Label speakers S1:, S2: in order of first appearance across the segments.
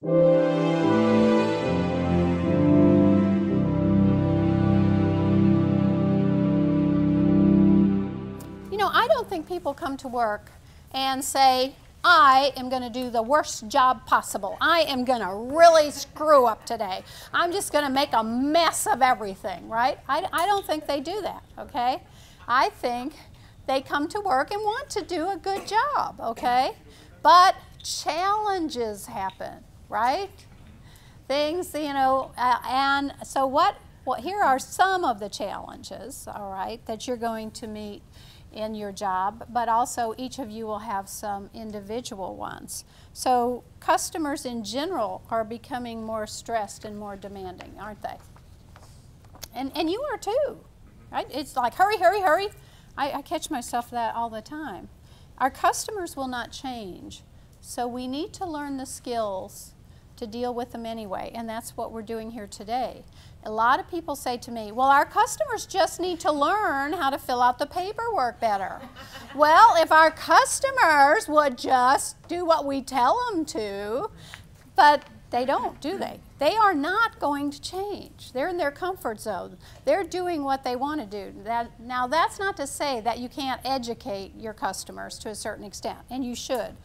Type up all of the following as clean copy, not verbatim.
S1: You know, I don't think people come to work and say, I am going to do the worst job possible. I am going to really screw up today. I'm just going to make a mess of everything, right? I don't think they do that, okay? I think they come to work and want to do a good job, okay? But challenges happen, right? Things, you know, and so here are some of the challenges, all right, that you're going to meet in your job, but also each of you will have some individual ones. So customers in general are becoming more stressed and more demanding, aren't they? And you are too, right? It's like, hurry, hurry, hurry. I catch myself that all the time. Our customers will not change, so we need to learn the skills to deal with them anyway, and that's what we're doing here today. A lot of people say to me, well, our customers just need to learn how to fill out the paperwork better. Well, if our customers would just do what we tell them to, but they don't, do they? They are not going to change. They're in their comfort zone. They're doing what they want to do. Now, that's not to say that you can't educate your customers to a certain extent, and you should.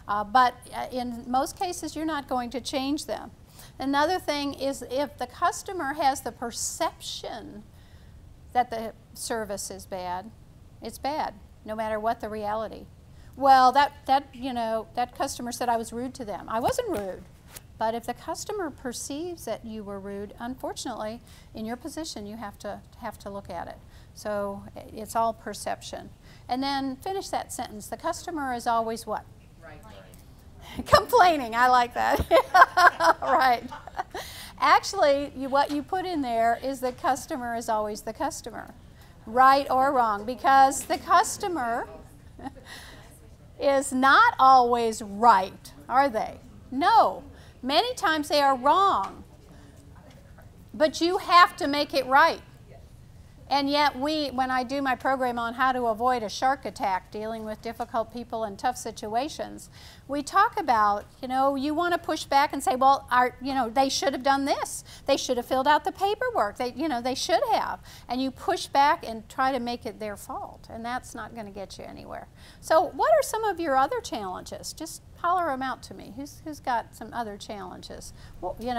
S1: But in most cases, you're not going to change them. Another thing is if the customer has the perception that the service is bad, it's bad, no matter what the reality. Well, that customer said I was rude to them. I wasn't rude. But if the customer perceives that you were rude, unfortunately, in your position, you have to look at it. So it's all perception. And then finish that sentence. The customer is always what? Right. Complaining. I like that. Right. Actually, what you put in there is the customer is always the customer, right or wrong, because the customer is not always right, are they? No. Many times they are wrong, but you have to make it right. And yet when I do my program on how to avoid a shark attack, dealing with difficult people in tough situations, we talk about, you want to push back and say, well, they should have done this. They should have filled out the paperwork. They should have. And you push back and try to make it their fault, and that's not going to get you anywhere. So what are some of your other challenges? Just holler them out to me. Who's got some other challenges? Well,
S2: Sense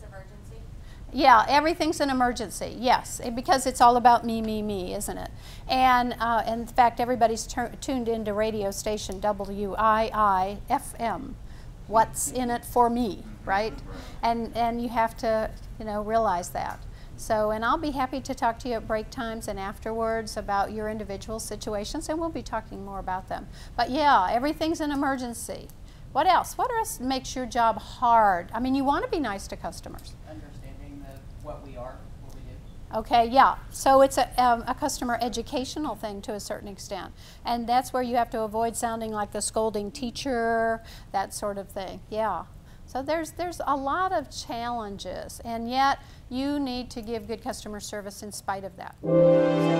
S2: of urgency.
S1: Yeah, everything's an emergency, yes, because it's all about me, isn't it? And in fact, everybody's tuned into radio station WII-FM. What's in it for me, right? And you have to, realize that. So, and I'll be happy to talk to you at break times and afterwards about your individual situations, and we'll be talking more about them. But yeah, everything's an emergency. What else? What else makes your job hard? I mean, you want to be nice to customers.
S3: What we are, what we do.
S1: Okay, yeah. So it's a customer educational thing to a certain extent. And that's where you have to avoid sounding like the scolding teacher, that sort of thing. Yeah. So there's a lot of challenges, and yet you need to give good customer service in spite of that. So